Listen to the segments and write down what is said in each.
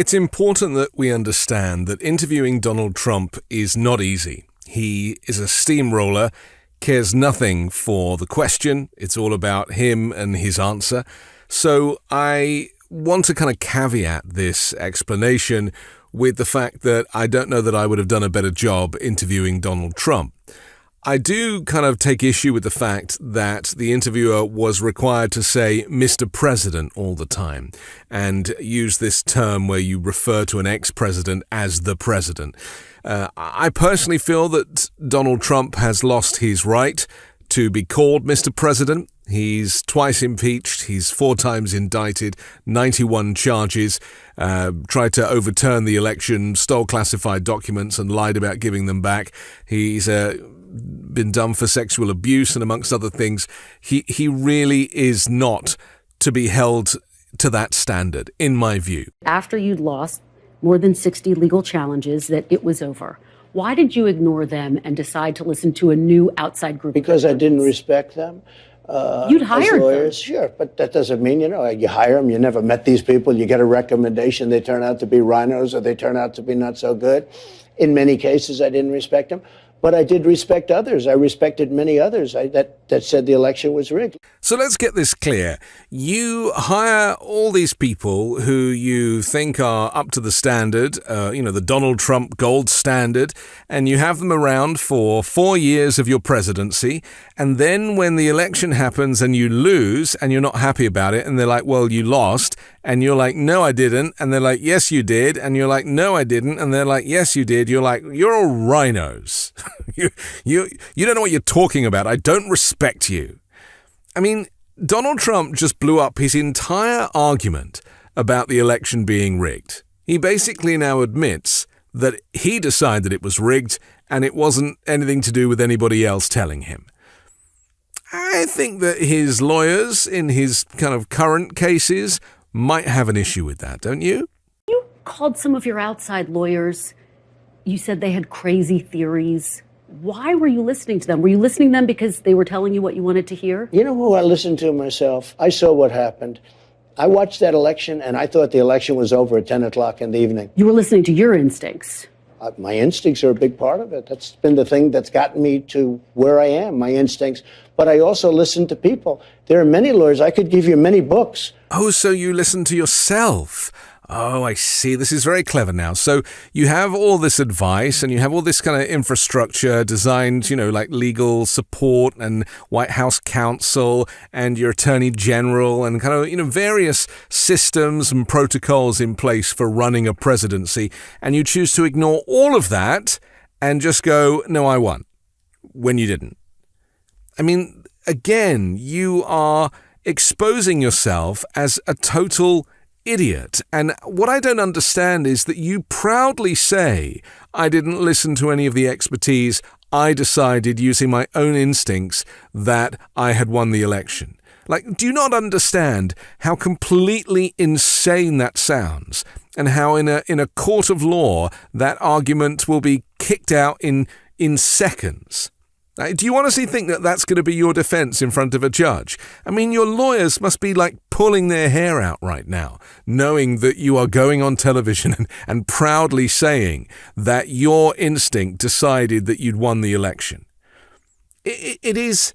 It's important that we understand that interviewing Donald Trump is not easy. He is a steamroller, cares nothing for the question. It's all about him and his answer. So I want to kind of caveat this explanation with the fact that I don't know that I would have done a better job interviewing Donald Trump. I do kind of take issue with the fact that the interviewer was required to say Mr. President all the time and use this term where you refer to an ex-president as the president. I personally feel that Donald Trump has lost his right to be called Mr. President. He's twice impeached. He's 4 times indicted, 91 charges, tried to overturn the election, stole classified documents and lied about giving them back. He's been done for sexual abuse and amongst other things. He really is not to be held to that standard, in my view. After you'd lost more than 60 legal challenges, that it was over. Why did you ignore them and decide to listen to a new outside group? Because I didn't respect them. You'd hired lawyers, them. Sure, but that doesn't mean, you hire them, you never met these people, you get a recommendation, they turn out to be rhinos or they turn out to be not so good. In many cases, I didn't respect them. But I did respect others. I respected many others that said the election was rigged. So let's get this clear. You hire all these people who you think are up to the standard, the Donald Trump gold standard, and you have them around for 4 years of your presidency. And then when the election happens and you lose and you're not happy about it, and they're like, well, you lost. And you're like, no, I didn't. And they're like, yes, you did. And you're like, no, I didn't. And they're like, yes, you did. You're like, you're all rhinos. You don't know what you're talking about. I don't respect you. I mean, Donald Trump just blew up his entire argument about the election being rigged. He basically now admits that he decided it was rigged and it wasn't anything to do with anybody else telling him. I think that his lawyers in his kind of current cases might have an issue with that, don't you? You called some of your outside lawyers. You said they had crazy theories. Why were you listening to them? Were you listening to them because they were telling you what you wanted to hear? You know who I listened to myself? I saw what happened. I watched that election, and I thought the election was over at 10 o'clock in the evening. You were listening to your instincts. My instincts are a big part of it. That's been the thing that's gotten me to where I am, my instincts. But I also listen to people. There are many lawyers. I could give you many books. Oh, so you listen to yourself. Oh, I see. This is very clever now. So you have all this advice and you have all this kind of infrastructure designed, like legal support and White House counsel and your attorney general and kind of, various systems and protocols in place for running a presidency. And you choose to ignore all of that and just go, no, I won, when you didn't. I mean, again, you are exposing yourself as a total idiot. And what I don't understand is that you proudly say, I didn't listen to any of the expertise. I decided using my own instincts that I had won the election. Do you not understand how completely insane that sounds and how in a court of law that argument will be kicked out in seconds? Do you honestly think that that's going to be your defense in front of a judge? I mean, your lawyers must be pulling their hair out right now, knowing that you are going on television and proudly saying that your instinct decided that you'd won the election. It is,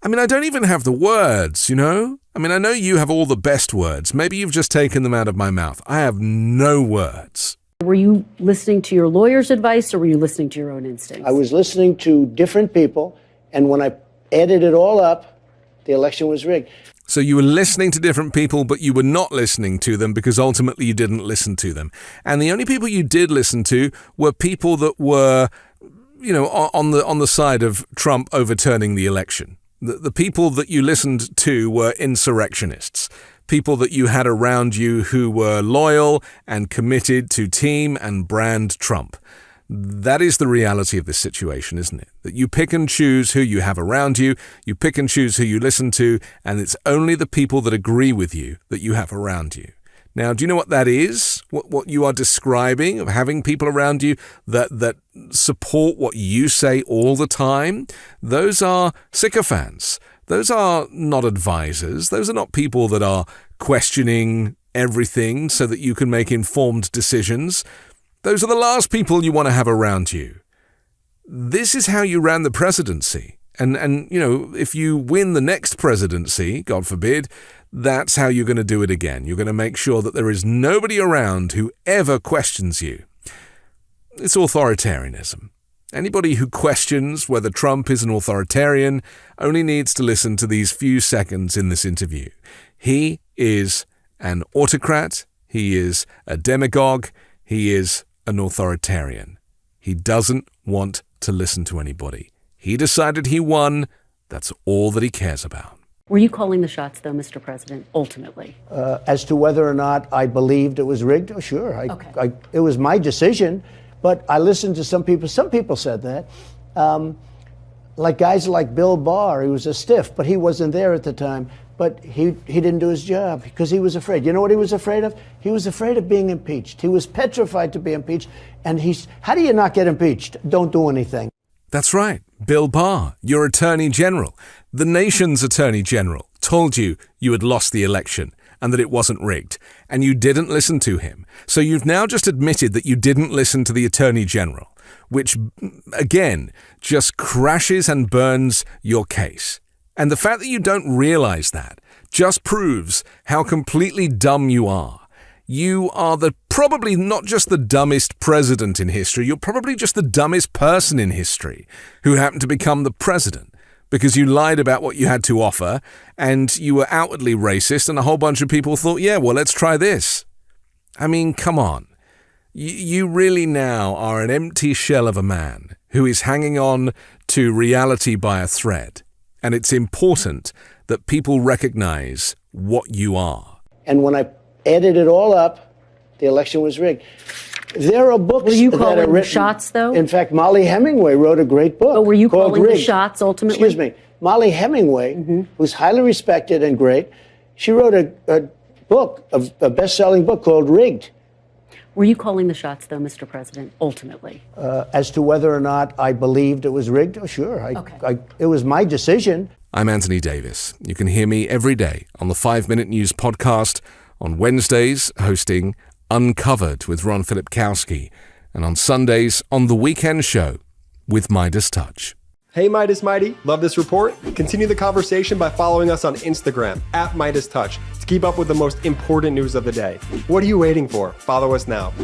I don't even have the words, I know you have all the best words. Maybe you've just taken them out of my mouth. I have no words. Were you listening to your lawyer's advice or were you listening to your own instincts? I was listening to different people, and when I added it all up, the election was rigged. So you were listening to different people, but you were not listening to them because ultimately you didn't listen to them. And the only people you did listen to were people that were, on the side of Trump overturning the election. The people that you listened to were insurrectionists. People that you had around you who were loyal and committed to team and brand Trump. That is the reality of this situation, isn't it? That you pick and choose who you have around you, you pick and choose who you listen to, and it's only the people that agree with you that you have around you. Now, do you know what that is? What you are describing of having people around you that support what you say all the time? Those are sycophants. Those are not advisors. Those are not people that are questioning everything so that you can make informed decisions, those are the last people you want to have around you. This is how you ran the presidency. And you know, if you win the next presidency, God forbid, that's how you're going to do it again. You're going to make sure that there is nobody around who ever questions you. It's authoritarianism. Anybody who questions whether Trump is an authoritarian only needs to listen to these few seconds in this interview. He is an autocrat. He is a demagogue. He is an authoritarian. He doesn't want to listen to anybody. He decided he won. That's all that he cares about. Were you calling the shots, though, Mr. President, ultimately? As to whether or not I believed it was rigged, oh, sure. It was my decision, but I listened to some people. Some people said that. Like guys like Bill Barr, he was a stiff, but he wasn't there at the time. But he didn't do his job because he was afraid. You know what he was afraid of? He was afraid of being impeached. He was petrified to be impeached. And how do you not get impeached? Don't do anything. That's right. Bill Barr, your Attorney General, the nation's Attorney General, told you you had lost the election and that it wasn't rigged, and you didn't listen to him. So you've now just admitted that you didn't listen to the Attorney General, which, again, just crashes and burns your case. And the fact that you don't realize that just proves how completely dumb you are. You are probably not just the dumbest president in history, you're probably just the dumbest person in history who happened to become the president because you lied about what you had to offer and you were outwardly racist and a whole bunch of people thought, yeah, well, let's try this. I mean, come on. You really now are an empty shell of a man who is hanging on to reality by a thread. And it's important that people recognize what you are. And when I added it all up, the election was rigged. There are books were you that calling are written. The shots, though? In fact, Molly Hemingway wrote a great book. But were you called calling Rigged. the shots ultimately? Excuse me. Molly Hemingway, who's highly respected and great, she wrote a book, a best-selling book called Rigged. Were you calling the shots, though, Mr. President, ultimately? As to whether or not I believed it was rigged, oh, sure. It was my decision. I'm Anthony Davis. You can hear me every day on the 5 Minute News podcast, on Wednesdays hosting Uncovered with Ron Filipkowski, and on Sundays on The Weekend Show with MeidasTouch. Hey Meidas Mighty, love this report? Continue the conversation by following us on Instagram @MeidasTouch to keep up with the most important news of the day. What are you waiting for? Follow us now.